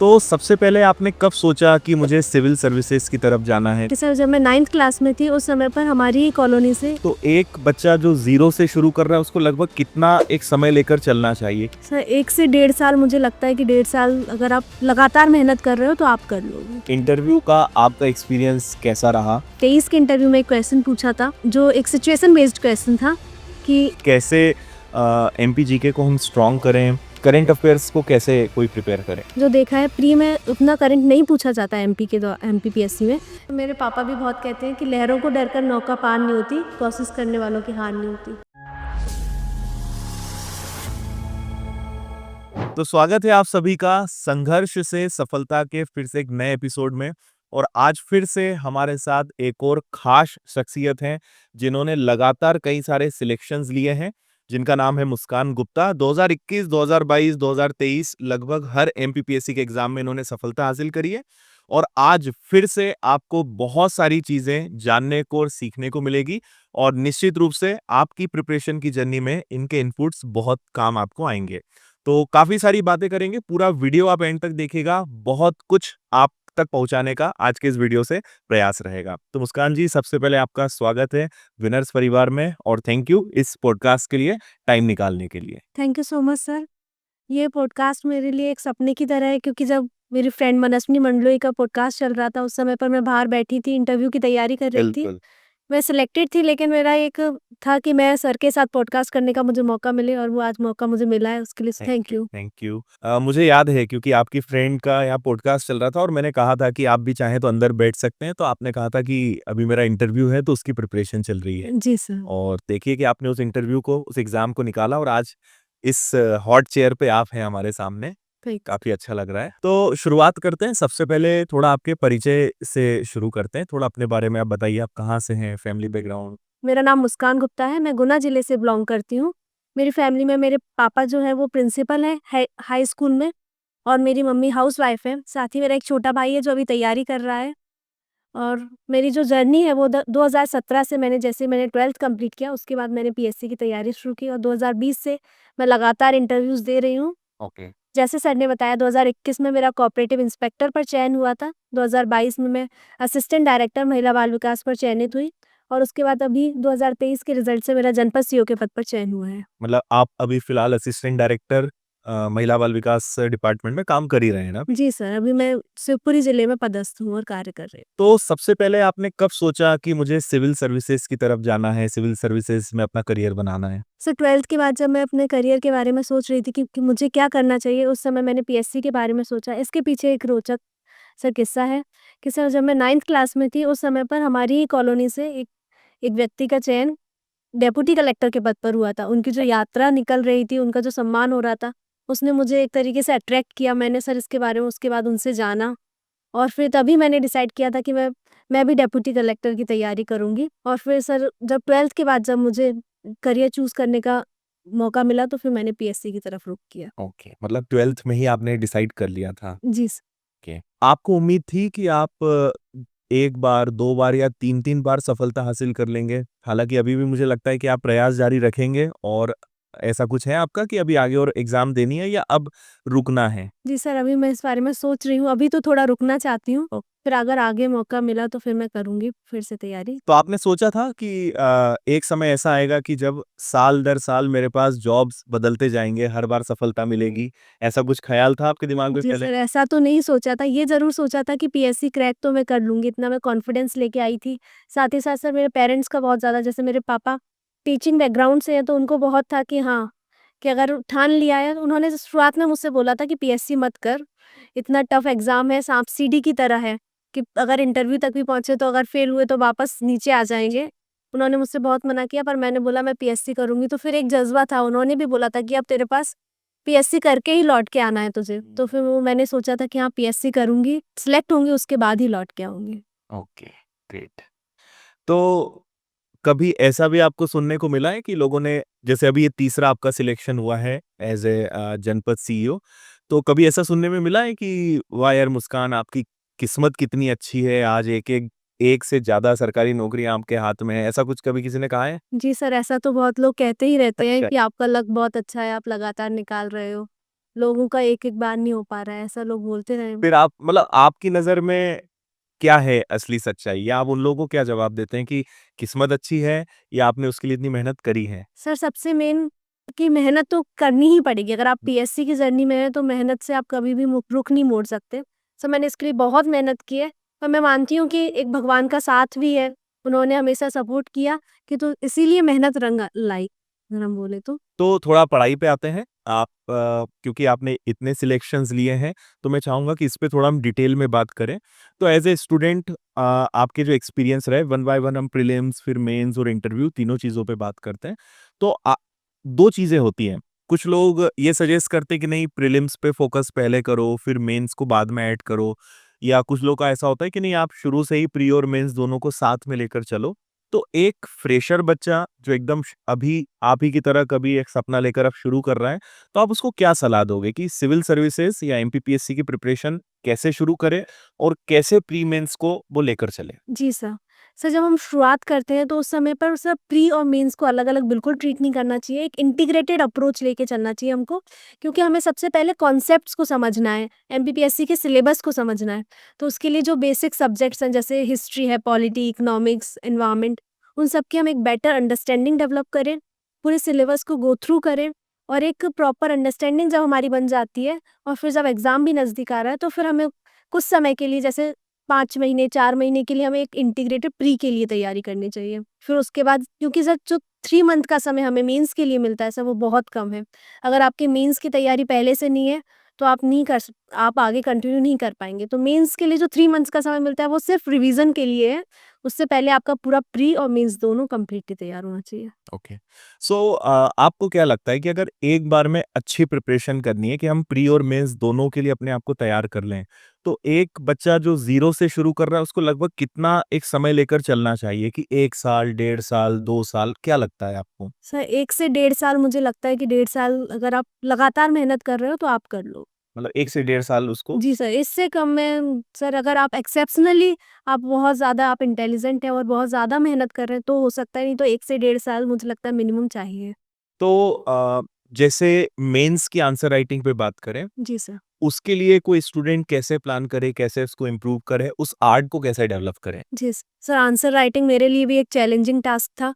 तो सबसे पहले आपने कब सोचा कि मुझे सिविल सर्विसेज की तरफ जाना है? कि सर जब मैं 9th क्लास में थी उस समय पर हमारी ही कॉलोनी से तो एक बच्चा जो ज़ीरो से शुरू कर रहा है उसको लगभग कितना एक समय लेकर चलना चाहिए? सर 1 से 1.5 साल मुझे लगता है कि 1.5 साल अगर आप लगातार मेहनत कर रहे हो तो आप कर लोगे। इंटरव्यू का आपका एक्सपीरियंस कैसा रहा? 23 के इंटरव्यू में एक क्वेश्चन पूछा था जो एक सिचुएशन बेस्ड क्वेश्चन था कि कैसे एमपीजीके को हम स्ट्रॉन्ग करें? करंट अफेयर्स को कैसे कोई प्रिपेयर करे? जो देखा है प्री में उतना करंट नहीं पूछा जाता एमपीपीएससी में। मेरे पापा भी बहुत कहते हैं कि लहरों को डरकर नौका पार नहीं होती, कोशिश करने वालों की हार नहीं होती। तो स्वागत है आप सभी का संघर्ष से सफलता के फिर से एक नए एपिसोड में। और आज फिर से हमारे साथ एक और खास शख्सियत हैं जिन्होंने लगातार कई सारे सिलेक्शंस लिए हैं, जिनका नाम है मुस्कान गुप्ता। 2021, 2022, 2023 लगभग हर एमपीपीएससी के एग्जाम में इन्होंने सफलता हासिल करी है। और आज फिर से आपको बहुत सारी चीजें जानने को और सीखने को मिलेगी और निश्चित रूप से आपकी प्रिपरेशन की जर्नी में इनके इनपुट्स बहुत काम आपको आएंगे। तो काफी सारी बातें करेंगे, पूरा वीडियो आप एंड तक देखिएगा, बहुत कुछ आप तक पहुंचाने का आज के इस वीडियो से प्रयास रहेगा। तो मुस्कान जी, सबसे पहले आपका स्वागत है विनर्स परिवार में और थैंक यू इस पॉडकास्ट के लिए टाइम निकालने के लिए। Thank you so much sir. ये पॉडकास्ट मेरे लिए एक सपने की तरह है क्योंकि जब मेरी फ्रेंड मनस्विनी मंडलोई का पॉडकास्ट चल रहा था उस समय पर मैं बाहर बैठी थी, इंटरव्यू की तैयारी कर रही थी। बिल्कुल। मैं सिलेक्टेड थी लेकिन मेरा एक था कि मैं सर के साथ पॉडकास्ट करने का मुझे मौका मिले और वो आज मौका मुझे मिला है, उसके लिए थैंक यू। Thank you. मुझे याद है क्योंकि आपकी फ्रेंड का यहाँ पॉडकास्ट चल रहा था और मैंने कहा था कि आप भी चाहें तो अंदर बैठ सकते हैं, तो आपने कहा था कि अभी मेरा इंटरव्यू है तो उसकी प्रिपरेशन चल रही है। जी सर। और देखिए कि आपने उस इंटरव्यू को, उस एग्जाम को निकाला और आज इस हॉट चेयर पे आप हैं हमारे सामने। थैंक काफी अच्छा लग रहा है। तो शुरुआत करते हैं, सबसे पहले थोड़ा आपके परिचय से शुरू करते हैं। थोड़ा अपने बारे में आप बताइए, आप कहाँ से हैं, फैमिली बैकग्राउंड। मेरा नाम मुस्कान गुप्ता है, मैं गुना जिले से बिलोंग करती हूँ। मेरी फैमिली में मेरे पापा जो है वो प्रिंसिपल है हाई स्कूल में और मेरी मम्मी हाउसवाइफ है। साथ ही मेरा एक छोटा भाई है जो अभी तैयारी कर रहा है। और मेरी जो जर्नी है वो 2017 से मैंने 12th कंप्लीट किया, उसके बाद मैंने पीएससी की तैयारी शुरू की और 2020 से मैं लगातार इंटरव्यूज़ दे रही हूँ। ओके। जैसे सर ने बताया 2021 में मेरा कोऑपरेटिव इंस्पेक्टर पर चयन हुआ था, 2022 में मैं असिस्टेंट डायरेक्टर महिला बाल विकास पर चयनित हुई और उसके बाद अभी 2023 के रिजल्ट से मेरा जनपद सीओ के पद पर चयन हुआ है। मतलब आप अभी फिलहाल असिस्टेंट डायरेक्टर महिला बाल विकास डिपार्टमेंट में काम कर ही रहे हैं ना अभी? जी सर, अभी मैं शिवपुरी जिले में पदस्थ हूँ और कार्य कर रही हूँ। तो सबसे पहले आपने कब सोचा कि मुझे सिविल सर्विसेज की तरफ जाना है, सिविल सर्विसेज में अपना करियर बनाना है? सर 12th के बाद जब मैं अपने करियर के बारे में सोच रही थी कि मुझे क्या करना चाहिए, उस समय मैंने पीएससी के बारे में सोचा। इसके पीछे एक रोचक सर किस्सा है कि सर जब मैं 9th क्लास में थी उस समय पर हमारी ही कॉलोनी से एक एक व्यक्ति का चयन डेप्यूटी कलेक्टर के पद पर हुआ था। उनकी जो यात्रा निकल रही थी, उनका जो सम्मान हो रहा था, उसने मुझे एक तरीके से अट्रैक्ट किया। मैंने सर इसके बारे में उसके बाद उनसे जाना और फिर तभी मैंने डिसाइड किया था कि मैं भी डेप्यूटी कलेक्टर की तैयारी करूँगी। और फिर सर जब 12th के बाद जब मुझे करियर चूज़ करने का मौका मिला तो फिर मैंने पीएससी की तरफ रुख किया। ओके, मतलब 12th में ही आपने डिसाइड कर लिया था। जी सर। ओके। आपको उम्मीद थी कि आप 1 बार, 2 बार या 3-3 बार सफलता हासिल कर लेंगे? हालाँकि अभी भी मुझे लगता है कि आप प्रयास जारी रखेंगे और ऐसा कुछ है आपका कि अभी आगे और एग्ज़ाम देनी है या अब रुकना है? जी सर, अभी मैं इस बारे में सोच रही हूँ, अभी तो थोड़ा रुकना चाहती हूँ, फिर अगर आगे मौका मिला तो फिर मैं करूँगी फिर से तैयारी। तो आपने सोचा था कि एक समय ऐसा आएगा कि जब साल दर साल मेरे पास जॉब्स बदलते जाएँगे, हर बार सफलता मिलेगी, ऐसा कुछ ख़्याल था आपके दिमाग में जी पहले? सर, ऐसा तो नहीं सोचा था, ये ज़रूर सोचा था कि पीएससी क्रैक तो मैं कर लूँगी, इतना मैं कॉन्फिडेंस लेके आई थी। साथ ही साथ सर मेरे पेरेंट्स का बहुत ज़्यादा, जैसे मेरे पापा टीचिंग बैकग्राउंड से हैं तो उनको बहुत था कि हाँ, कि अगर ठान लिया है, तो उन्होंने शुरुआत में मुझसे बोला था कि पीएससी मत कर, इतना टफ एग्ज़ाम है, साँप सीढ़ी की तरह है, कि अगर इंटरव्यू तक भी पहुँचे तो अगर फेल हुए तो वापस नीचे आ जाएँगे। उन्होंने मुझसे बहुत मना किया पर मैंने बोला मैं पीएससी करूँगी, तो फिर एक जज़्बा था, उन्होंने भी बोला था कि अब तेरे पास पीएससी करके ही लौट के आना है तुझे। तो फिर वो मैंने सोचा था कि हाँ, पीएससी करूँगी, सिलेक्ट होंगी उसके बाद ही लौट के आऊँगी। Okay, great. तो कभी ऐसा भी आपको सुनने को मिला है कि लोगों ने, जैसे अभी ये तीसरा आपका सिलेक्शन हुआ है एज़ ए जनपद सीईओ, तो कभी ऐसा सुनने में मिला है कि वाह यार मुस्कान, आपकी किस्मत कितनी अच्छी है, आज एक से ज़्यादा सरकारी नौकरी आपके हाथ में है, ऐसा कुछ कभी किसी ने कहा है? जी सर, ऐसा तो बहुत लोग कहते ही रहते हैं अच्छा। कि आपका लक बहुत अच्छा है, आप लगातार निकाल रहे हो। लोगों का एक-एक बार नहीं हो पा रहा है, ऐसा लोग बोलते रहे। फिर आप मतलब आपकी नज़र में क्या है असली सच्चाई? या आप उन लोगों को क्या जवाब देते हैं कि किस्मत अच्छी है या आपने उसके लिए इतनी मेहनत करी है? सर सबसे मेन कि मेहनत तो करनी ही पड़ेगी। अगर आप पीएससी की जर्नी में हैं तो मेहनत से आप कभी भी रुख नहीं मोड़ सकते। सो मैंने इसके लिए बहुत मेहनत की है और मैं मानती हूँ कि एक भगवान का साथ भी है। उन्होंने हमेशा सपोर्ट किया कि तो इसीलिए मेहनत रंग लाई, अगर हम बोले तो। तो थोड़ा पढ़ाई पे आते हैं। आप क्योंकि आपने इतने सिलेक्शंस लिए हैं, तो मैं चाहूँगा कि इस पे थोड़ा हम डिटेल में बात करें। तो एज़ ए स्टूडेंट आपके जो एक्सपीरियंस रहे, वन बाय वन हम प्रीलिम्स, फिर मेंस और इंटरव्यू तीनों चीज़ों पे बात करते हैं। तो 2 चीज़ें होती हैं। कुछ लोग ये सजेस्ट करते हैं कि नहीं प्रीलिम्स पे फ़ोकस पहले करो, फिर मेंस को बाद में ऐड करो। या कुछ लोग का ऐसा होता है कि नहीं आप शुरू से ही प्री और मेंस दोनों को साथ में लेकर चलो। तो एक फ्रेशर बच्चा जो एकदम अभी आप ही की तरह कभी एक सपना लेकर अब शुरू कर रहा है, तो आप उसको क्या सलाह दोगे कि सिविल सर्विसेज या एमपीपीएससी की प्रिपरेशन कैसे शुरू करे और कैसे प्री मेंस को वो लेकर चले? जी सर। सर जब हम शुरुआत करते हैं तो उस समय पर सर प्री और मेंस को अलग-अलग बिल्कुल ट्रीट नहीं करना चाहिए। एक इंटीग्रेटेड अप्रोच लेके चलना चाहिए हमको, क्योंकि हमें सबसे पहले कॉन्सेप्ट्स को समझना है, एमपीपीएससी के सिलेबस को समझना है। तो उसके लिए जो बेसिक सब्जेक्ट्स हैं जैसे हिस्ट्री है, पॉलिटी, इकोनॉमिक्स, एनवायरनमेंट, उन सब की हम एक बेटर अंडरस्टैंडिंग डेवलप करें, पूरे सिलेबस को गो थ्रू करें और एक प्रॉपर अंडरस्टैंडिंग जब हमारी बन जाती है और फिर जब एग्ज़ाम भी नज़दीक आ रहा है तो फिर हमें कुछ समय के लिए जैसे 5 महीने, 4 महीने के लिए हमें एक इंटीग्रेटेड प्री के लिए तैयारी करनी चाहिए। फिर उसके बाद क्योंकि सर जो 3 मंथ का समय हमें मेंस के लिए मिलता है सर वो बहुत कम है। अगर आपकी मेंस की तैयारी पहले से नहीं है, तो आप आगे कंटिन्यू नहीं कर पाएँगे। तो मेंस के लिए जो 3 मंथ्स का समय मिलता है वो सिर्फ़ रिवीज़न के लिए है। उससे पहले आपका पूरा प्री और मेंस दोनों कंप्लीटली तैयार होना चाहिए। ओके। सो आपको क्या लगता है कि अगर एक बार में अच्छी प्रिपरेशन करनी है कि हम प्री और मेंस दोनों के लिए अपने आप को तैयार कर लें, तो एक बच्चा जो ज़ीरो से शुरू कर रहा है उसको लगभग कितना एक समय लेकर चलना चाहिए कि 1 साल, 1.5 साल, 2 साल, क्या लगता है आपको? सर 1 से डेढ़ साल मुझे लगता है कि डेढ़ साल अगर आप लगातार मेहनत कर रहे हो तो आप कर लो। मतलब 1 से 1.5 साल उसको जी सर, इससे कम में सर अगर आप एक्सेप्शनली आप बहुत ज़्यादा आप इंटेलिजेंट हैं और बहुत ज़्यादा मेहनत कर रहे हैं तो हो सकता है, नहीं तो 1 से डेढ़ साल मुझे लगता है मिनिमम चाहिए। तो जैसे मेंस की आंसर राइटिंग पे बात करें, जी सर। उसके लिए कोई स्टूडेंट कैसे प्लान करे, कैसे उसको इम्प्रूव करे, उस आर्ट को कैसे डेवलप करे? जी सर, आंसर राइटिंग मेरे लिए भी एक चैलेंजिंग टास्क था।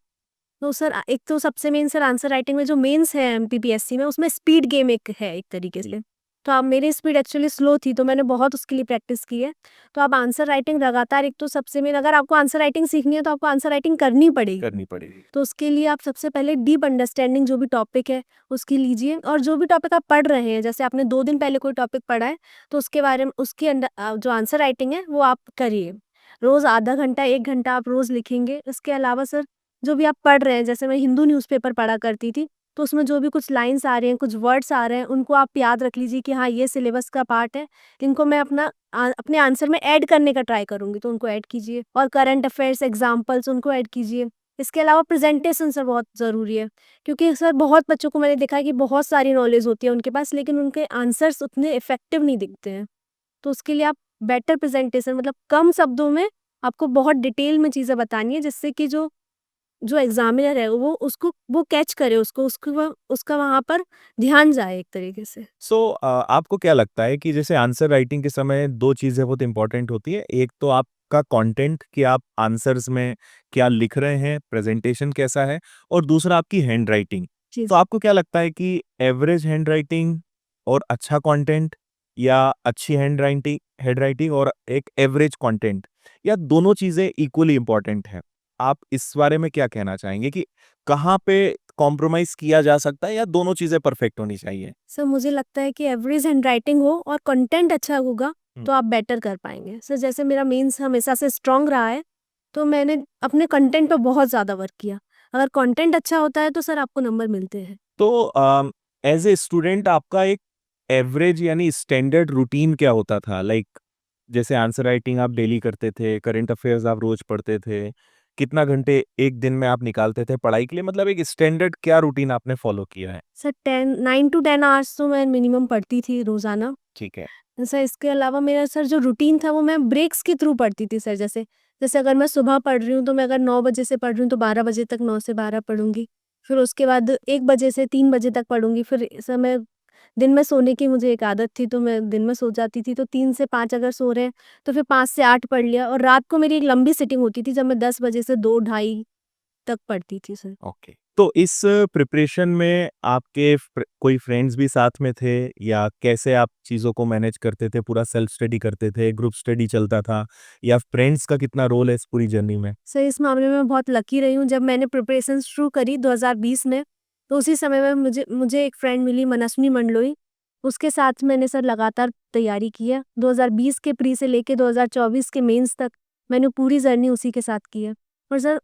तो सर एक तो सबसे मेन सर आंसर राइटिंग में जो मेंस है एमपीपीएससी में उसमें स्पीड गेम एक है एक तरीके से। तो अब मेरी स्पीड एक्चुअली स्लो थी तो मैंने बहुत उसके लिए प्रैक्टिस की है। तो आप आंसर राइटिंग लगातार एक तो सबसे मेन अगर आपको आंसर राइटिंग सीखनी है तो आपको आंसर राइटिंग करनी पड़ेगी। करनी पड़ेगी। तो उसके लिए आप सबसे पहले डीप अंडरस्टैंडिंग जो भी टॉपिक है उसकी लीजिए और जो भी टॉपिक आप पढ़ रहे हैं जैसे आपने 2 दिन पहले कोई टॉपिक पढ़ा है तो उसके बारे में जो आंसर राइटिंग है वो आप करिए। रोज़ आधा घंटा 1 घंटा आप रोज़ लिखेंगे। इसके अलावा सर जो भी आप पढ़ रहे हैं जैसे मैं हिंदू न्यूज़पेपर पढ़ा करती थी, तो उसमें जो भी कुछ लाइन्स आ रहे हैं, कुछ वर्ड्स आ रहे हैं, उनको आप याद रख लीजिए कि हाँ, ये सिलेबस का पार्ट है। इनको मैं अपने आंसर में ऐड करने का ट्राई करूँगी, तो उनको ऐड कीजिए और करंट अफेयर्स एग्ज़ाम्पल्स उनको ऐड कीजिए। इसके अलावा प्रेज़ेंटेशन सर बहुत ज़रूरी है, क्योंकि सर बहुत बच्चों को मैंने देखा है कि बहुत सारी नॉलेज होती है उनके पास, लेकिन उनके आंसर्स उतने इफ़ेक्टिव नहीं दिखते हैं। तो उसके लिए आप बेटर प्रेज़ेंटेशन मतलब कम शब्दों में आपको बहुत डिटेल में चीज़ें बतानी है, जिससे कि जो जो एग्ज़ामिनर है वो उसको वो कैच करे उसको वो उसका वहाँ पर ध्यान जाए एक तरीके से। सो आपको क्या लगता है कि जैसे आंसर राइटिंग के समय 2 चीज़ें बहुत इम्पोर्टेंट होती है। एक तो आपका कंटेंट कि आप आंसर्स में क्या लिख रहे हैं, प्रेज़ेंटेशन कैसा है और दूसरा आपकी हैंडराइटिंग। जी। तो आपको क्या लगता है कि एवरेज हैंडराइटिंग और अच्छा कंटेंट या अच्छी हैंडराइटिंग और एक एवरेज कंटेंट या दोनों चीज़ें इक्वली इम्पोर्टेंट है? आप इस बारे में क्या कहना चाहेंगे कि कहाँ पे कॉम्प्रोमाइज़ किया जा सकता है या दोनों चीज़ें परफेक्ट होनी चाहिए? सर मुझे लगता है कि एवरेज हैंडराइटिंग हो और कंटेंट अच्छा होगा हुँ। तो आप बेटर कर पाएँगे। सर जैसे मेरा मेंस हमेशा से स्ट्रॉन्ग रहा है, तो मैंने अपने कंटेंट पे बहुत ज़्यादा वर्क किया। अगर कंटेंट अच्छा होता है तो सर आपको नंबर मिलते हैं। तो एज़ ए स्टूडेंट आपका एक एवरेज यानी स्टैंडर्ड रूटीन क्या होता था? लाइक जैसे आंसर राइटिंग आप डेली करते थे, करंट अफेयर्स आप रोज़ पढ़ते थे, कितना घंटे एक दिन में आप निकालते थे पढ़ाई के लिए? मतलब एक स्टैंडर्ड क्या रूटीन आपने फ़ॉलो किया है? सर 10 9 टू 10 आवर्स तो मैं मिनिमम पढ़ती थी रोज़ाना। ठीक है। सर इसके अलावा मेरा सर जो रूटीन था वो मैं ब्रेक्स के थ्रू पढ़ती थी सर जैसे जैसे अगर मैं सुबह पढ़ रही हूँ तो मैं अगर 9 बजे से पढ़ रही हूँ तो 12 बजे तक 9 से 12 पढ़ूँगी। फिर उसके बाद 1 बजे से 3 बजे तक पढ़ूँगी। फिर सर मैं दिन में सोने की मुझे एक आदत थी, तो मैं दिन में सो जाती थी, तो 3 से 5 अगर सो रहे हैं, तो फिर 5 से 8 पढ़ लिया और रात को मेरी एक लंबी सिटिंग होती थी, जब मैं 10 बजे से 2 ढाई तक पढ़ती थी सर। ओके। तो इस प्रिपरेशन में आपके कोई फ्रेंड्स भी साथ में थे या कैसे आप चीज़ों को मैनेज करते थे? पूरा सेल्फ स्टडी करते थे, ग्रुप स्टडी चलता था या फ्रेंड्स का कितना रोल है इस पूरी जर्नी में? सर इस मामले में मैं बहुत लकी रही हूँ, जब मैंने प्रिपरेशन शुरू करी 2020 में, तो उसी समय में मुझे मुझे एक फ्रेंड मिली मनस्विनी मंडलोई, उसके साथ मैंने सर लगातार तैयारी की है। 2020 के प्री से लेके 2024 के मेंस तक मैंने पूरी जर्नी उसी के साथ की है। और सर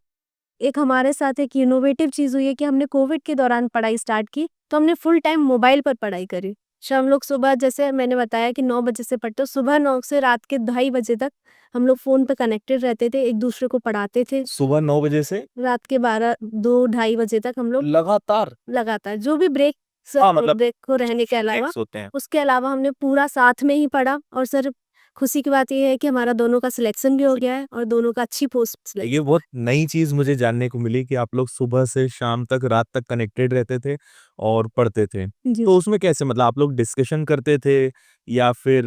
एक हमारे साथ एक इनोवेटिव चीज़ हुई है कि हमने कोविड के दौरान पढ़ाई स्टार्ट की, तो हमने फुल टाइम मोबाइल पर पढ़ाई करी। हम लोग सुबह जैसे मैंने बताया कि 9 बजे से पढ़ते, तो सुबह 9 से रात के ढाई बजे तक हम लोग फ़ोन पे कनेक्टेड रहते थे, एक-दूसरे को पढ़ाते थे। सुबह 9 बजे से रात के 12 2 ढाई बजे तक हम लोग लगातार? लगातार जो भी ब्रेक हाँ, मतलब ब्रेक को रहने के अलावा, ब्रेक्स होते हैं। उसके अलावा हमने पूरा साथ में ही पढ़ा। और सर खुशी की बात ये है कि हमारा दोनों का सिलेक्शन भी हो गया है और दोनों का अच्छी पोस्ट ये सिलेक्शन। बहुत नई चीज़ मुझे जानने को मिली कि आप लोग सुबह से शाम तक, रात तक कनेक्टेड रहते थे और पढ़ते थे। जी। तो उसमें कैसे, मतलब आप लोग डिस्कशन करते थे या फिर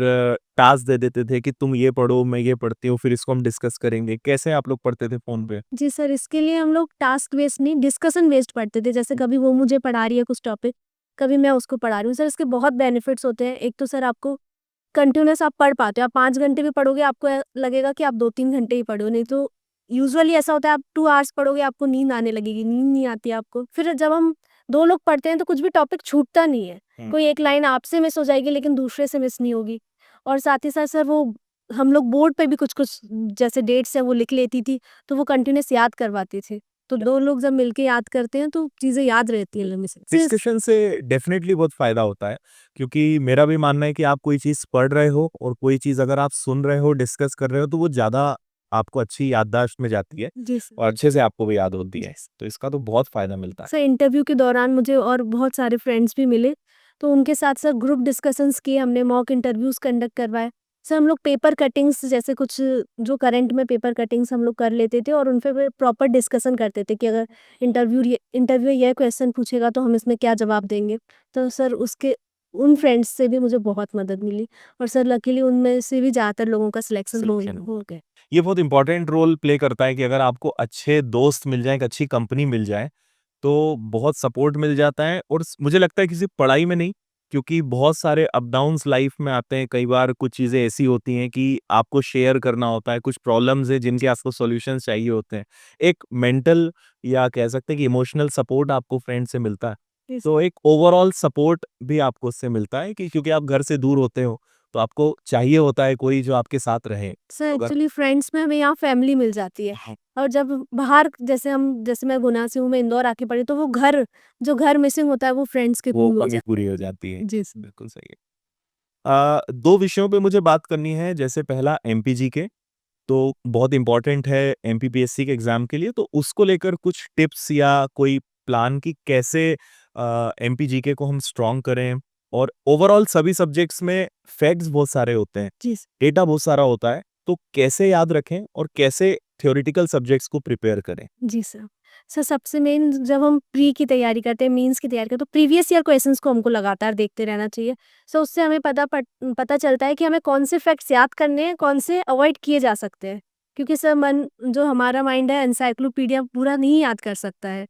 टास्क दे देते थे कि तुम ये पढ़ो, मैं ये पढ़ती हूँ, फिर इसको हम डिस्कस करेंगे? कैसे आप लोग पढ़ते थे फ़ोन पे? जी सर, इसके लिए हम लोग टास्क बेस्ड नहीं, डिस्कशन बेस्ड पढ़ते थे। जैसे कभी वो मुझे पढ़ा रही है कुछ टॉपिक, कभी मैं उसको पढ़ा रही हूँ। सर इसके बहुत बेनिफिट्स होते हैं। एक तो सर आपको कंटिन्यूअस आप पढ़ पाते हो। आप 5 घंटे भी पढ़ोगे, आपको लगेगा कि आप 2-3 घंटे ही पढ़े हो। नहीं तो यूजुअली ऐसा होता है, आप 2 आवर्स पढ़ोगे, आपको नींद आने लगेगी, नींद नहीं आती आपको। फिर जब हम 2 लोग पढ़ते हैं, तो कुछ भी टॉपिक छूटता नहीं है। हुँ। कोई एक लाइन आपसे मिस हो जाएगी, लेकिन दूसरे से मिस नहीं होगी। और साथ ही साथ सर वो हम लोग बोर्ड पे भी कुछ-कुछ जैसे डेट्स हैं, वो लिख लेती थी, तो वो कंटिन्यूअस याद करवाते थे। तो 2 लोग जब मिलके याद करते हैं, तो चीज़ें याद रहती हैं लंबे समय से। डिस्कशन से डेफ़िनेटली बहुत फ़ायदा होता है, क्योंकि मेरा भी मानना है कि आप कोई चीज़ पढ़ रहे हो और कोई चीज़ अगर आप सुन रहे हो, डिस्कस कर रहे हो, तो वो ज़्यादा आपको अच्छी याददाश्त में जाती है जी सर। और अच्छे से आपको भी याद होती है। जी सर। तो इसका तो बहुत फ़ायदा मिलता है। सर इंटरव्यू के दौरान मुझे और बहुत सारे फ्रेंड्स भी मिले, तो उनके साथ सर ग्रुप डिस्कशंस किए हमने, मॉक इंटरव्यूज़ कंडक्ट करवाए। सर हम लोग पेपर कटिंग्स जैसे कुछ जो करंट में पेपर कटिंग्स हम लोग कर लेते थे और उन पे फिर प्रॉपर डिस्कशन करते थे कि अगर इंटरव्यू ये क्वेश्चन पूछेगा तो हम इसमें क्या जवाब देंगे। तो सर उसके उन फ्रेंड्स से भी मुझे बहुत मदद मिली और सर लकीली उनमें से भी ज़्यादातर लोगों का सिलेक्शन सिलेक्शन हो गया। ये बहुत इम्पोर्टेंट रोल प्ले करता है कि अगर आपको अच्छे दोस्त मिल जाएँ, एक अच्छी कंपनी मिल जाए, तो बहुत सपोर्ट मिल जाता है और मुझे लगता है कि सिर्फ पढ़ाई में नहीं, क्योंकि बहुत सारे अप डाउन्स लाइफ में आते हैं। कई बार कुछ चीज़ें ऐसी होती हैं कि आपको शेयर करना होता है, कुछ प्रॉब्लम्स हैं जिनके आपको सॉल्यूशंस चाहिए होते हैं। एक मेंटल या कह सकते हैं कि इमोशनल सपोर्ट आपको फ्रेंड से मिलता है। जी सर। तो एक ओवरऑल सपोर्ट भी आपको उससे मिलता है कि क्योंकि आप घर से दूर होते हो, तो आपको चाहिए होता है कोई जो आपके साथ रहे। सर तो अगर एक्चुअली फ्रेंड्स में हमें यहाँ फैमिली मिल जाती है। हाँ, और जब बाहर जैसे मैं गुना से हूँ, मैं इंदौर आके पढ़ी, तो वो जो घर मिसिंग होता है, वो फ्रेंड्स के वो थ्रू हो कमी जाता पूरी हो जाती है। है। जी सर। बिल्कुल सही है। 2 विषयों पे मुझे बात करनी है, जैसे पहला एमपीजीके, तो बहुत इम्पोर्टेंट है एमपीपीएससी के एग्ज़ाम के लिए, तो उसको लेकर कुछ टिप्स या कोई प्लान कि कैसे एमपीजीके को हम स्ट्रॉन्ग करें? और ओवरऑल सभी सब्जेक्ट्स में फैक्ट्स बहुत सारे होते हैं, जी सर। डेटा बहुत सारा होता है, तो कैसे याद रखें और कैसे थ्योरेटिकल सब्जेक्ट्स को प्रिपेयर करें? जी सर। सर सबसे मेन जब हम प्री की तैयारी करते हैं, मेंस की तैयारी करते हैं, तो प्रीवियस ईयर क्वेश्चंस को हमको लगातार देखते रहना चाहिए। सो उससे हमें पता चलता है कि हमें कौन से फैक्ट्स याद करने हैं, कौन से अवॉइड किए जा सकते हैं। क्योंकि सर जो हमारा माइंड है एनसाइक्लोपीडिया पूरा नहीं याद कर सकता है।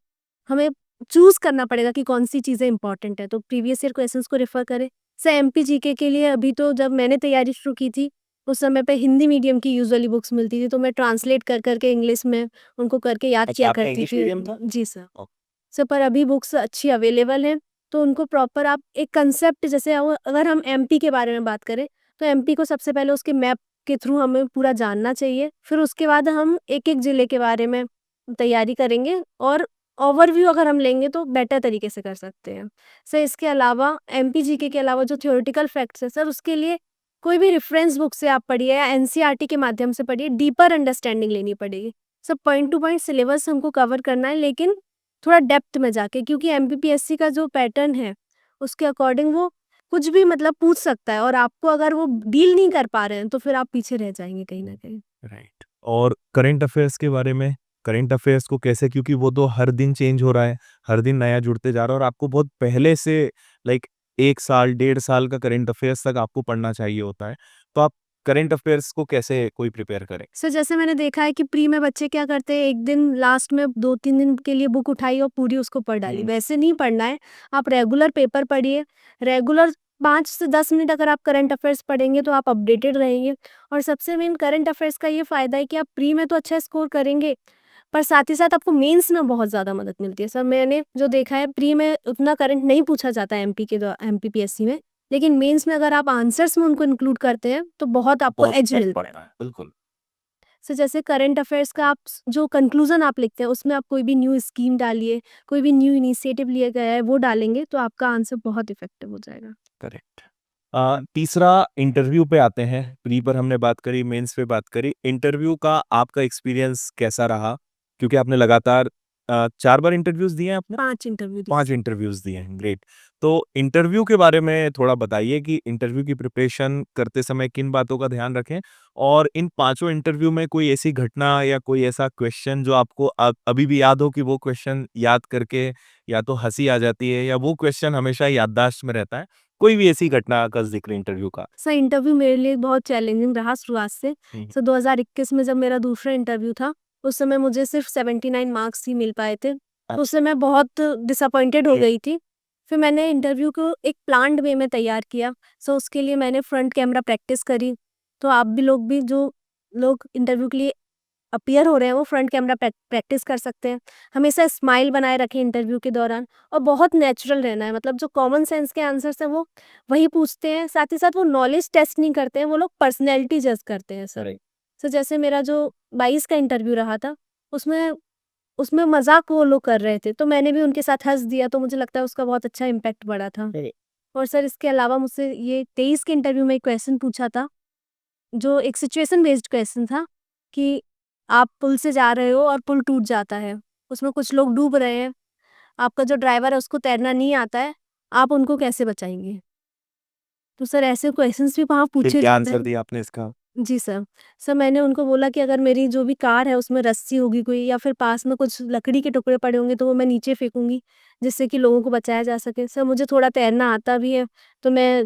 हमें चूज़ करना पड़ेगा कि कौन-सी चीज़ें इम्पोर्टेंट है, तो प्रीवियस ईयर क्वेश्चंस को रेफर करें। सर एमपी जीके के लिए अभी तो जब मैंने तैयारी शुरू की थी, उस समय पे हिंदी मीडियम की यूजुअली बुक्स मिलती थी, तो मैं ट्रांसलेट कर के इंग्लिश में उनको करके याद अच्छा, किया आपका करती इंग्लिश थी। मीडियम था? जी सर। ओ सर पर अभी बुक्स अच्छी अवेलेबल हैं, तो उनको प्रॉपर आप एक कंसेप्ट जैसे अगर हम एमपी के बारे में बात करें, तो एमपी को सबसे पहले उसके मैप के थ्रू हमें पूरा जानना चाहिए। फिर उसके बाद हम एक-एक ज़िले के बारे में तैयारी करेंगे और ओवरव्यू अगर हम लेंगे तो बेटर तरीके से कर सकते हैं। सर इसके अलावा एमपी जीके के अलावा जो थ्योरेटिकल फैक्ट्स हैं सर, उसके लिए कोई भी रेफरेंस बुक से आप पढ़िए या एनसीईआरटी के माध्यम से पढ़िए, डीपर अंडरस्टैंडिंग लेनी पड़ेगी। Sir point two point syllabus हमको कवर करना है, लेकिन थोड़ा डेप्थ में जाके, क्योंकि एमपीपीएससी का जो पैटर्न है, उसके अकॉर्डिंग वो कुछ भी मतलब पूछ सकता है और आपको अगर वो डील नहीं कर पा रहे हैं, तो फिर आप पीछे रह जाएँगे कहीं न कहीं। राइट। और करंट अफेयर्स के बारे में, करंट अफेयर्स को कैसे, क्योंकि वो तो हर दिन चेंज हो रहा है, हर दिन नया जुड़ते जा रहा है और आपको बहुत पहले से लाइक 1 साल, 1.5 साल का करंट अफेयर्स तक आपको पढ़ना चाहिए होता है। तो आप करंट अफेयर्स को कैसे कोई प्रिपेयर करे? सर जैसे मैंने देखा है कि प्री में बच्चे क्या करते हैं, एक दिन लास्ट में 2-3 दिन के लिए बुक उठाई और पूरी उसको पढ़ डाली। वैसे नहीं पढ़ना है, आप रेगुलर पेपर पढ़िए, रेगुलर 5 से 10 मिनट अगर आप करंट अफेयर्स पढ़ेंगे तो आप अपडेटेड रहेंगे। और सबसे मेन करंट अफेयर्स का ये फ़ायदा है कि आप प्री में तो अच्छा स्कोर करेंगे, पर साथ ही साथ आपको मेंस में बहुत ज़्यादा मदद मिलती है। सर मैंने जो देखा है, प्री में उतना करंट नहीं पूछा जाता है एमपीपीएससी में, लेकिन मेंस में अगर आप आंसर्स में उनको इंक्लूड करते हैं, तो बहुत आपको बहुत एज फर्क मिलता है। पड़ता है, बिल्कुल। सो जैसे करंट अफेयर्स का आप जो कंक्लूजन आप लिखते हैं, उसमें आप कोई भी न्यू स्कीम डालिए, कोई भी न्यू इनिशिएटिव लिया गया है वो डालेंगे, तो आपका आंसर बहुत इफेक्टिव हो जाएगा। करेक्ट। तीसरा इंटरव्यू पे आते हैं। प्री पर हमने बात करी, मेंस पे बात करी। इंटरव्यू का आपका एक्सपीरियंस कैसा रहा? क्योंकि आपने लगातार 4 बार इंटरव्यूज़ दिए हैं आपने? 5 इंटरव्यू दिए। 5 इंटरव्यूज़ दिए हैं, ग्रेट। तो इंटरव्यू के बारे में थोड़ा बताइए कि इंटरव्यू की प्रिपरेशन करते समय किन बातों का ध्यान रखें? और इन पाँचों इंटरव्यू में कोई ऐसी घटना या कोई ऐसा क्वेश्चन जो आपको अभी भी याद हो कि वो क्वेश्चन याद करके या तो हँसी आ जाती है या वो क्वेश्चन हमेशा याददाश्त में रहता है? कोई भी ऐसी घटना का ज़िक्र इंटरव्यू का? सर इंटरव्यू मेरे लिए बहुत चैलेंजिंग रहा शुरुआत से। हुँ। सो 2021 में जब मेरा दूसरा इंटरव्यू था, उस समय मुझे सिर्फ 79 मार्क्स ही मिल पाए थे। तो उस समय बहुत डिसअपॉइंटेड हो गई थी। फिर मैंने इंटरव्यू को एक प्लान्ड वे में तैयार किया। सो उसके लिए मैंने फ्रंट कैमरा प्रैक्टिस करी। तो आप भी लोग भी जो लोग इंटरव्यू के लिए अपीयर हो रहे हैं, वो फ्रंट कैमरा प्रैक्टिस कर सकते हैं। हमेशा स्माइल बनाए रखें इंटरव्यू के दौरान और बहुत नेचुरल रहना है। मतलब जो कॉमन सेंस के आंसर्स हैं वो वही पूछते हैं, साथ ही साथ वो नॉलेज टेस्ट नहीं करते हैं, वो लोग पर्सनैलिटी जज करते हैं सर। राइट। सो जैसे मेरा जो 22 का इंटरव्यू रहा था, उसमें उसमें मज़ाक वो लोग कर रहे थे, तो मैंने भी उनके साथ हँस दिया, तो मुझे लगता है उसका बहुत अच्छा इम्पैक्ट पड़ा था। और सर इसके अलावा मुझसे ये 23 के इंटरव्यू में एक क्वेश्चन पूछा था, जो एक सिचुएशन बेस्ड क्वेश्चन था कि आप पुल से जा रहे हो और पुल टूट जाता है। उसमें कुछ लोग डूब रहे हैं, आपका जो ड्राइवर है उसको तैरना नहीं आता है, आप उनको कैसे बचाएँगे? तो सर ऐसे क्वेश्चंस भी वहाँ फिर पूछे क्या जाते आंसर हैं। दिया आपने इसका? जी सर। सर मैंने उनको बोला कि अगर मेरी जो भी कार है उसमें रस्सी होगी कोई या फिर पास में कुछ लकड़ी के टुकड़े पड़े होंगे तो वो मैं नीचे फेंकूँगी, जिससे कि लोगों को बचाया जा सके। सर मुझे थोड़ा तैरना आता भी है, तो मैं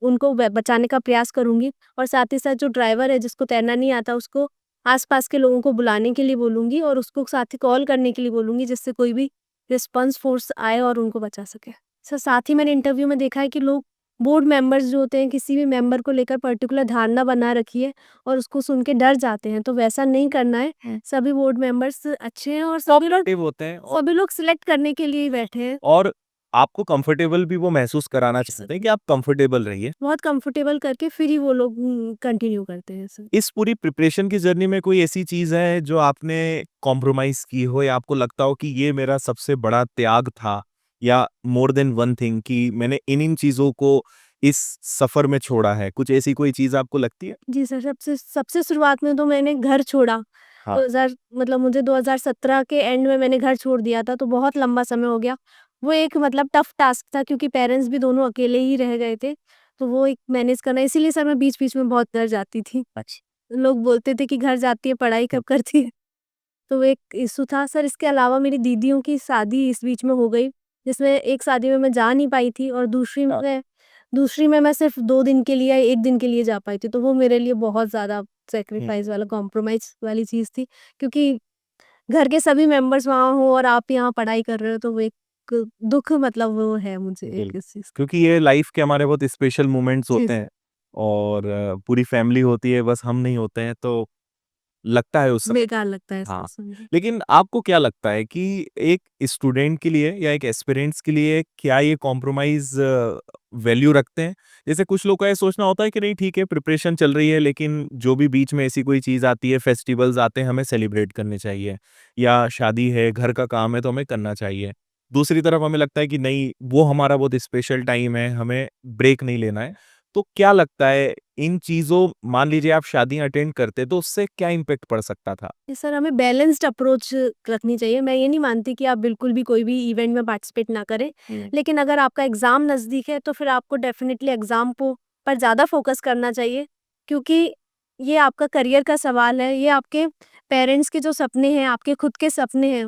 उनको बचाने का प्रयास करूँगी और साथ ही साथ जो ड्राइवर है जिसको तैरना नहीं आता उसको आस-पास के लोगों को बुलाने के लिए बोलूँगी और उसको साथ ही कॉल करने के लिए बोलूँगी, जिससे कोई भी रिस्पॉन्स फ़ोर्स आए और उनको बचा सके। सर साथ ही मैंने इंटरव्यू में देखा है कि लोग बोर्ड मेंबर्स जो होते हैं किसी भी मेंबर को लेकर पर्टिकुलर धारणा बना रखी है और उसको सुन के डर जाते हैं, तो वैसा नहीं करना है। सभी बोर्ड मेंबर्स अच्छे हैं और कोऑपरेटिव होते हैं और सभी लोग सिलेक्ट करने के लिए ही बैठे हैं। और आपको कंफर्टेबल भी वो महसूस कराना चाहते हैं कि आप कंफर्टेबल रहिए। बहुत कंफर्टेबल करके फिर ही वो लोग कंटिन्यू करते हैं सर। इस पूरी प्रिपरेशन की जर्नी में कोई ऐसी चीज़ है जो आपने कॉम्प्रोमाइज़ की हो या आपको लगता हो कि ये मेरा सबसे बड़ा त्याग था या मोर देन वन थिंग कि मैंने इन चीज़ों को इस सफ़र में छोड़ा है? कुछ ऐसी कोई चीज़ आपको लगती है? जी सर, सबसे सबसे शुरुआत में तो मैंने घर छोड़ा। हाँ। 2000 मतलब मुझे 2017 के एंड में मैंने घर छोड़ दिया था, तो बहुत लंबा समय हो गया। वो एक मतलब टफ टास्क था क्योंकि पेरेंट्स भी दोनों अकेले ही रह गए थे, तो वो एक मैनेज करना इसीलिए सर मैं बीच-बीच में बहुत डर जाती थी। लोग बोलते थे कि घर जाती है, पढ़ाई कब करती है? तो वो एक इश्यू था। सर इसके अलावा मेरी दीदियों की शादी इस बीच में हो गई, जिसमें एक शादी में मैं जा नहीं पाई थी और दूसरी में मैं सिर्फ़ 2 दिन के लिए या 1 दिन के लिए जा पाई थी, तो वो मेरे लिए बहुत ज़्यादा सैक्रिफ़ाइस वाला कॉम्प्रोमाइज़ वाली चीज़ थी। क्योंकि घर के सभी मेंबर्स वहाँ हों और आप यहाँ पढ़ाई कर रहे हो, तो वो एक दुःख मतलब वो है मुझे एक बिल्कुल, इस चीज़ का। क्योंकि ये लाइफ़ के हमारे बहुत स्पेशल मोमेंट्स जी, होते हैं और पूरी फैमिली होती है, बस हम नहीं होते हैं, तो लगता है उस समय। बेकार लगता है सर हाँ, सुन के। लेकिन आपको क्या लगता है कि एक स्टूडेंट के लिए या एक एस्पिरेंट्स के लिए क्या ये कॉम्प्रोमाइज़ वैल्यू रखते हैं? जैसे कुछ लोग का ये सोचना होता है कि नहीं ठीक है प्रिपरेशन चल रही है लेकिन जो भी बीच में ऐसी कोई चीज़ आती है, फेस्टिवल्स आते हैं, हमें सेलिब्रेट करने चाहिए या शादी है, घर का काम है तो हमें करना चाहिए। दूसरी तरफ हमें लगता है कि नहीं, वो हमारा बहुत स्पेशल टाइम है, हमें ब्रेक नहीं लेना है। तो क्या लगता है इन चीज़ों मान लीजिए आप शादियाँ अटेंड करते तो उससे क्या इम्पैक्ट पड़ सकता था? जी सर, हमें बैलेंस्ड अप्रोच रखनी चाहिए। मैं ये नहीं मानती कि आप बिल्कुल भी कोई भी इवेंट में पार्टिसिपेट ना करें। लेकिन अगर आपका एग्ज़ाम नज़दीक है, तो फिर आपको डेफ़िनिटली एग्ज़ाम को पर ज़्यादा फ़ोकस करना चाहिए, क्योंकि ये आपका करियर का सवाल है, ये आपके पेरेंट्स के जो सपने हैं, आपके खुद के सपने हैं,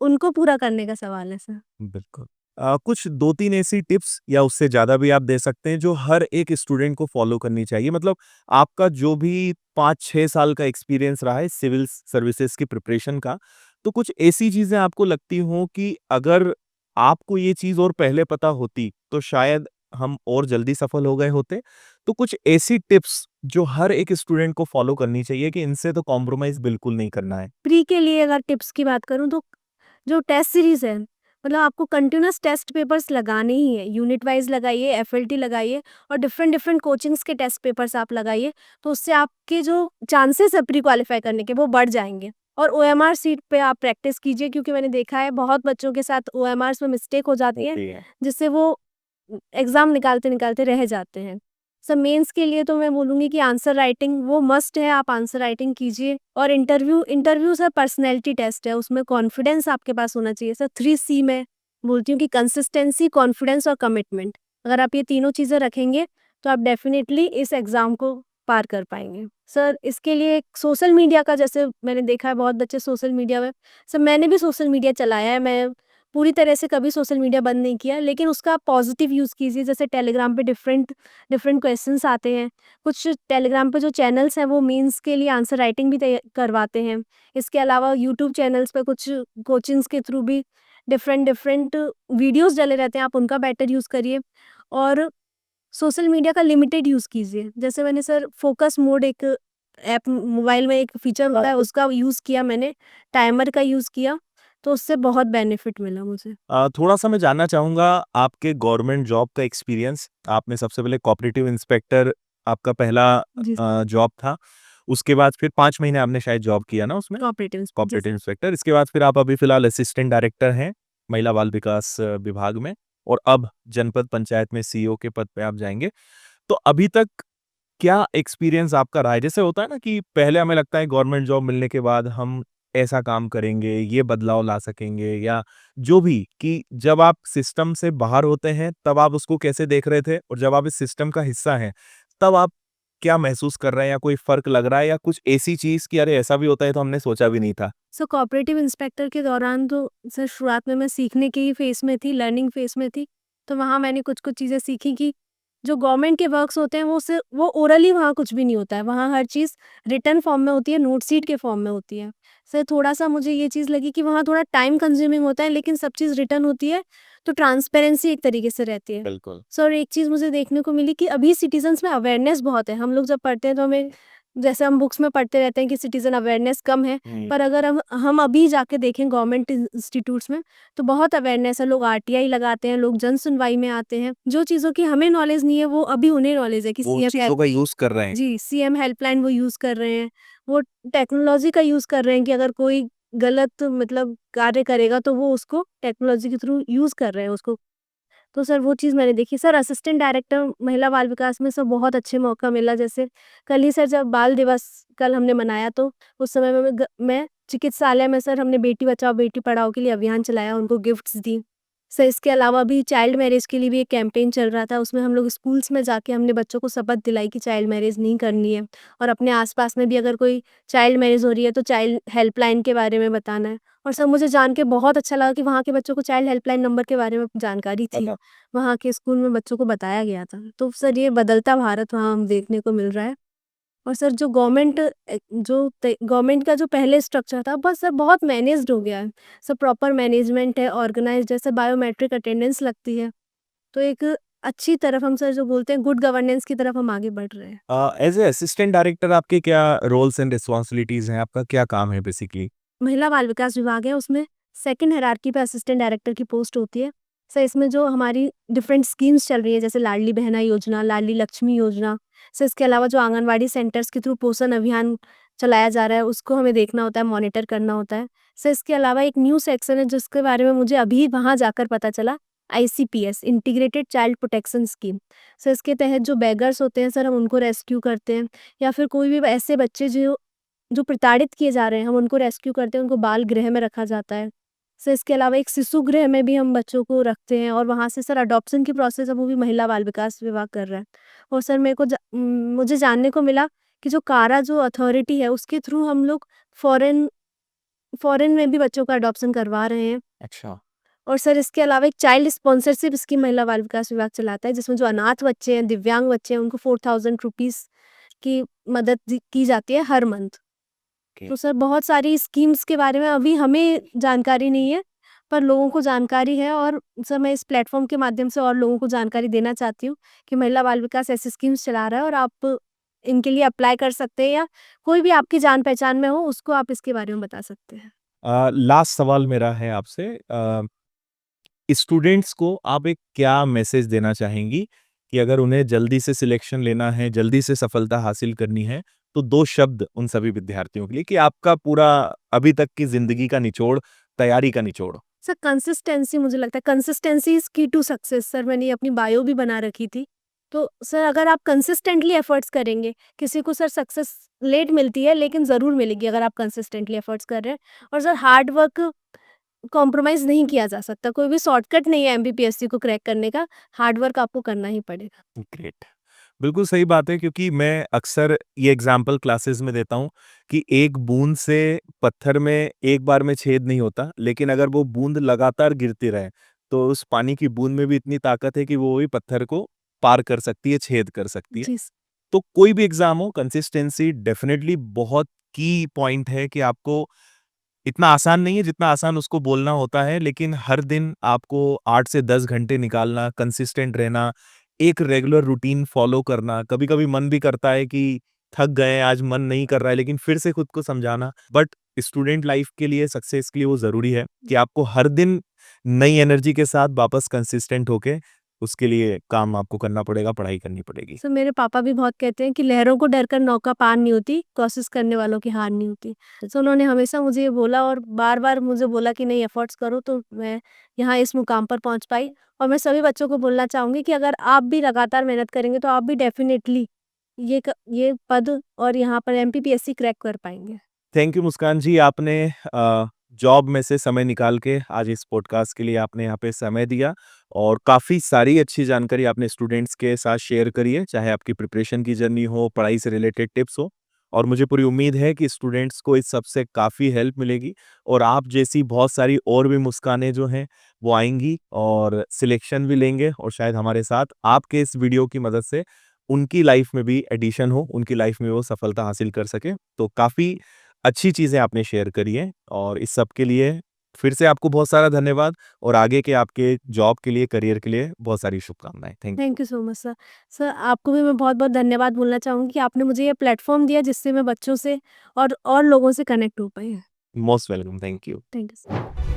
उनको पूरा करने का सवाल है सर। बिल्कुल। कुछ 2-3 ऐसी टिप्स या उससे ज़्यादा भी आप दे सकते हैं जो हर एक स्टूडेंट को फॉलो करनी चाहिए। मतलब आपका जो भी 5-6 साल का एक्सपीरियंस रहा है सिविल सर्विसेज़ की प्रिपरेशन का, तो कुछ ऐसी चीज़ें आपको लगती हों कि अगर आपको ये चीज़ और पहले पता होती, तो शायद हम और जल्दी सफल हो गए होते। तो कुछ ऐसी टिप्स जो हर एक स्टूडेंट को फॉलो करनी चाहिए कि इनसे तो कॉम्प्रोमाइज़ बिल्कुल नहीं करना है। प्री के लिए अगर टिप्स की बात करूँ तो जो टेस्ट सीरीज़ है, मतलब आपको कंटिन्यूअस टेस्ट पेपर्स लगाने ही है। यूनिट वाइज़ लगाइए, एफएलटी लगाइए और डिफरेंट डिफरेंट कोचिंग्स के टेस्ट पेपर्स आप लगाइए, तो उससे आपके जो चांसेस है प्री क्वालीफाई करने के वो बढ़ जाएँगे। और ओएमआर शीट पे आप प्रैक्टिस कीजिए, क्योंकि मैंने देखा है बहुत बच्चों के साथ ओएमआर्स में मिस्टेक हो जाती है, होती है। जिससे वो एग्ज़ाम निकालते-निकालते रह जाते हैं। सब मेंस के लिए तो मैं बोलूँगी कि आंसर राइटिंग वो मस्ट है, आप आंसर राइटिंग कीजिए। और interview interview sir personality test है, उसमें कॉन्फिडेंस आपके पास होना चाहिए। सर 3 सी मैं बोलती हूँ कि कंसिस्टेंसी, कॉन्फिडेंस और कमिटमेंट। अगर आप ये तीनों चीज़ें रखेंगे, तो आप डेफ़िनिटली इस एग्ज़ाम को पार कर पाएँगे। सर इसके लिए सोशल मीडिया का, जैसे मैंने देखा है बहुत बच्चे सोशल मीडिया में, सर मैंने भी सोशल मीडिया चलाया है, मैं पूरी तरह से कभी सोशल मीडिया बंद नहीं किया, लेकिन उसका पॉजिटिव यूज़ कीजिए। जैसे टेलीग्राम पे डिफरेंट डिफरेंट क्वेश्चंस आते हैं। कुछ टेलीग्राम पे जो चैनल्स हैं वो मेंस के लिए आंसर राइटिंग भी करवाते हैं। इसके अलावा यूट्यूब चैनल्स पे कुछ कोचिंग्स के थ्रू भी डिफरेंट डिफरेंट वीडियोस डले रहते हैं, आप उनका बेटर यूज़ करिए। और सोशल मीडिया का लिमिटेड यूज़ कीजिए। जैसे मैंने सर फोकस मोड एक ऐप मोबाइल में एक फीचर होता है, उसका यूज़ किया मैंने, टाइमर का यूज़ किया, तो उससे बहुत बेनिफिट मिला मुझे। थोड़ा-सा मैं जानना चाहूँगा आपके गवर्नमेंट जॉब का एक्सपीरियंस। आपने सबसे पहले कोऑपरेटिव इंस्पेक्टर आपका पहला जी, जॉब था। उसके बाद फिर 5 महीने आपने शायद जॉब किया ना उसमें? कोऑपरेटिव जी कोऑपरेटिव सर। इंस्पेक्टर। इसके बाद फिर आप अभी फिलहाल असिस्टेंट डायरेक्टर हैं, महिला बाल विकास विभाग में और अब जनपद पंचायत में सीईओ के पद पे आप जाएँगे। तो अभी तक क्या एक्सपीरियंस आपका रहा है? जैसे होता है ना कि पहले हमें लगता है गवर्नमेंट जॉब मिलने के बाद हम ऐसा काम करेंगे, ये बदलाव ला सकेंगे या जो भी कि जब आप सिस्टम से बाहर होते हैं, तब आप उसको कैसे देख रहे थे? और जब आप इस सिस्टम का हिस्सा हैं, तब आप क्या महसूस कर रहे हैं या कोई फ़र्क लग रहा है या कुछ ऐसी चीज़ कि अरे ऐसा भी होता है तो हमने सोचा भी नहीं था? सो कोऑपरेटिव इंस्पेक्टर के दौरान तो सर शुरुआत में मैं सीखने के ही फ़ेज़ में थी, लर्निंग फ़ेज़ में थी। तो वहाँ मैंने कुछ-कुछ चीज़ें सीखी कि जो गवर्नमेंट के वर्क्स होते हैं वो ओरली वहाँ कुछ भी नहीं होता है। वहाँ हर चीज़ रिटन फॉर्म में होती है, नोट शीट के फॉर्म में होती है। सर थोड़ा-सा मुझे ये चीज़ लगी कि वहाँ थोड़ा टाइम कंज्यूमिंग होता है, लेकिन सब चीज़ रिटन होती है, तो ट्रांसपेरेंसी एक तरीके से रहती है। बिल्कुल। सर एक चीज़ मुझे देखने को मिली कि अभी सिटीज़न्स में अवेयरनेस बहुत है। हम लोग जब पढ़ते हैं तो हमें, जैसे हम बुक्स में पढ़ते रहते हैं कि सिटीज़न अवेयरनेस कम है, हुँ। पर अगर हम अभी जाके देखें गवर्नमेंट इंस्टीट्यूट्स में, तो बहुत अवेयरनेस है। लोग आरटीआई लगाते हैं, लोग जन सुनवाई में आते हैं। जो चीज़ों की हमें नॉलेज नहीं है, वो अभी उन्हें नॉलेज है कि वो सीएम चीज़ों का यूज़ कर रहे हैं। जी, सीएम हेल्पलाइन वो यूज़ कर रहे हैं। वो टेक्नोलॉजी का यूज़ कर रहे हैं कि अगर कोई गलत मतलब कार्य करेगा, तो वो उसको टेक्नोलॉजी के थ्रू यूज़ कर रहे हैं उसको। तो सर वो चीज़ मैंने देखी। सर असिस्टेंट डायरेक्टर महिला बाल विकास में सर बहुत अच्छे मौका मिला। जैसे कल ही सर जब बाल दिवस कल हमने मनाया, तो उस समय में मैं चिकित्सालय में सर हमने बेटी बचाओ बेटी पढ़ाओ के लिए अभियान चलाया, उनको गिफ्ट्स दी। सर इसके अलावा भी चाइल्ड मैरेज के लिए भी एक कैंपेन चल रहा था, उसमें हम लोग स्कूल्स में जाके हमने बच्चों को शपथ दिलाई कि चाइल्ड मैरेज नहीं करनी है। और अपने आस-पास में भी अगर कोई चाइल्ड मैरेज हो रही है, तो चाइल्ड हेल्पलाइन के बारे में बताना है। और सर मुझे जान के बहुत अच्छा लगा कि वहाँ के बच्चों को चाइल्ड हेल्पलाइन नंबर के बारे में जानकारी थी। पता वहाँ के स्कूल में बच्चों को बताया गया था। तो सर ये बदलता भारत वहाँ हम देखने को मिल रहा है। और सर जो गवर्नमेंट का जो पहले स्ट्रक्चर था, बस सर बहुत मैनेज्ड हो गया है। सब प्रॉपर मैनेजमेंट है, ऑर्गनाइज़्ड, जैसे बायोमेट्रिक अटेंडेंस लगती है। तो एक अच्छी तरफ हम सर जो बोलते हैं गुड गवर्नेंस की तरफ हम आगे बढ़ रहे हैं। एज़ अ असिस्टेंट डायरेक्टर आपके क्या रोल्स एंड रिस्पॉन्सिबिलिटीज़ हैं? आपका क्या काम है बेसिकली? महिला बाल विकास विभाग है, उसमें सेकंड हायरार्की पे असिस्टेंट डायरेक्टर की पोस्ट होती है। सर इसमें जो हमारी डिफरेंट स्कीम्स चल रही है, जैसे लाडली बहना योजना, लाडली लक्ष्मी योजना, सर इसके अलावा जो आंगनवाड़ी सेंटर्स के थ्रू पोषण अभियान चलाया जा रहा है, उसको हमें देखना होता है, मॉनिटर करना होता है। सर इसके अलावा एक न्यू सेक्शन है जिसके बारे में मुझे अभी वहाँ जाकर पता चला, ICPS integrated child protection scheme. Sir इसके तहत जो बेगर्स होते हैं सर, हम उनको रेस्क्यू करते हैं, या फिर कोई भी ऐसे बच्चे जो जो प्रताड़ित किए जा रहे हैं, हम उनको रेस्क्यू करते हैं, उनको बाल गृह में रखा जाता है। सर इसके अलावा एक शिशु गृह में भी हम बच्चों को रखते हैं, और वहाँ से सर अडॉप्शन की प्रोसेस है वो भी महिला बाल विकास विभाग कर रहा है। और सर मुझे जानने को मिला कि जो कारा जो अथॉरिटी है, उसके थ्रू हम लोग फ़ॉरेन फ़ॉरेन में भी बच्चों का अडॉप्शन करवा रहे हैं। अच्छा। और सर इसके अलावा एक चाइल्ड स्पॉन्सरशिप स्कीम महिला बाल विकास विभाग चलाता है, जिसमें जो अनाथ बच्चे हैं, दिव्यांग बच्चे हैं, उनको 4000 रुपीज़ की मदद की जाती है हर मंथ। तो सर बहुत सारी स्कीम्स के बारे में अभी हमें जानकारी नहीं है, पर लोगों को जानकारी है, और सर मैं इस प्लेटफॉर्म के माध्यम से और लोगों को जानकारी देना चाहती हूँ कि महिला बाल विकास ऐसी स्कीम्स चला रहा है, और आप इनके लिए अप्लाई कर सकते हैं, या कोई भी आपकी जान पहचान में हो उसको आप इसके बारे में बता सकते हैं। लास्ट सवाल मेरा है आपसे, स्टूडेंट्स को आप एक क्या मैसेज देना चाहेंगी कि अगर उन्हें जल्दी से सिलेक्शन लेना है, जल्दी से सफलता हासिल करनी है, तो 2 शब्द उन सभी विद्यार्थियों के लिए कि आपका पूरा अभी तक की ज़िंदगी का निचोड़, तैयारी का निचोड़? सर कंसिस्टेंसी, मुझे लगता है कंसिस्टेंसी इज़ की टू सक्सेस। सर मैंने ये अपनी बायो भी बना रखी थी। तो सर अगर आप कंसिस्टेंटली एफर्ट्स करेंगे, किसी को सर सक्सेस लेट मिलती है लेकिन ज़रूर मिलेगी अगर आप कंसिस्टेंटली एफर्ट्स कर रहे हैं। और सर हार्ड वर्क कॉम्प्रोमाइज़ नहीं किया जा सकता। कोई भी शॉर्टकट नहीं है एमपीपीएससी को क्रैक करने का, हार्ड वर्क आपको करना ही पड़ेगा। ग्रेट। बिल्कुल सही बात है, क्योंकि मैं अक्सर ये एग्जाम्पल क्लासेस में देता हूँ कि एक बूंद से पत्थर में एक बार में छेद नहीं होता, लेकिन अगर वो बूंद लगातार गिरती रहे, तो उस पानी की बूंद में भी इतनी ताकत है कि वो वही पत्थर को पार कर सकती है, छेद कर सकती है। जी। तो कोई भी एग्जाम हो, कंसिस्टेंसी डेफिनेटली बहुत की पॉइंट है कि आपको इतना आसान नहीं है जितना आसान उसको बोलना होता है, लेकिन हर दिन आपको 8 से 10 घंटे निकालना, कंसिस्टेंट रहना, एक रेगुलर रूटीन फॉलो करना। कभी-कभी मन भी करता है कि थक गए, आज मन नहीं कर रहा है, लेकिन फिर से खुद को समझाना। बट स्टूडेंट लाइफ के लिए, सक्सेस के लिए वो ज़रूरी है कि आपको हर दिन नई एनर्जी के साथ वापस कंसिस्टेंट होके उसके लिए काम आपको करना पड़ेगा, पढ़ाई करनी पड़ेगी। सर मेरे पापा भी बहुत कहते हैं कि लहरों को डर कर नौका पार नहीं होती, कोशिश करने वालों की हार नहीं होती। तो उन्होंने हमेशा मुझे ये बोला और बार-बार मुझे बोला कि नहीं एफर्ट्स करो, तो मैं यहाँ इस मुकाम पर पहुँच पाई। और मैं सभी बच्चों को बोलना चाहूँगी कि अगर आप भी लगातार मेहनत करेंगे तो आप भी डेफ़िनेटली ये पद और यहाँ पर एमपीपीएससी क्रैक कर पाएँगे। थैंक यू मुस्कान जी, आपने जॉब में से समय निकाल के आज इस पॉडकास्ट के लिए आपने यहाँ पे समय दिया, और काफ़ी सारी अच्छी जानकारी आपने स्टूडेंट्स के साथ शेयर करी है, चाहे आपकी प्रिपरेशन की जर्नी हो, पढ़ाई से रिलेटेड टिप्स हो। और मुझे पूरी उम्मीद है कि स्टूडेंट्स को इस सब से काफ़ी हेल्प मिलेगी, और आप जैसी बहुत सारी और भी मुस्कानें जो हैं वो आएँगी और सिलेक्शन भी लेंगे, और शायद हमारे साथ आपके इस वीडियो की मदद से उनकी लाइफ में भी एडिशन हो, उनकी लाइफ में वो सफलता हासिल कर सकें। तो काफ़ी अच्छी चीज़ें आपने शेयर करी हैं, और इस सब के लिए फिर से आपको बहुत सारा धन्यवाद, और आगे के आपके जॉब के लिए, करियर के लिए बहुत सारी शुभकामनाएँ। Thank thank you so much sir. Sir आपको भी मैं बहुत-बहुत धन्यवाद बोलना चाहूँगी कि आपने मुझे ये प्लेटफ़ॉर्म दिया जिससे मैं बच्चों से और लोगों से कनेक्ट हो पाई। You. Most welcome. Thank you. Thank you sir.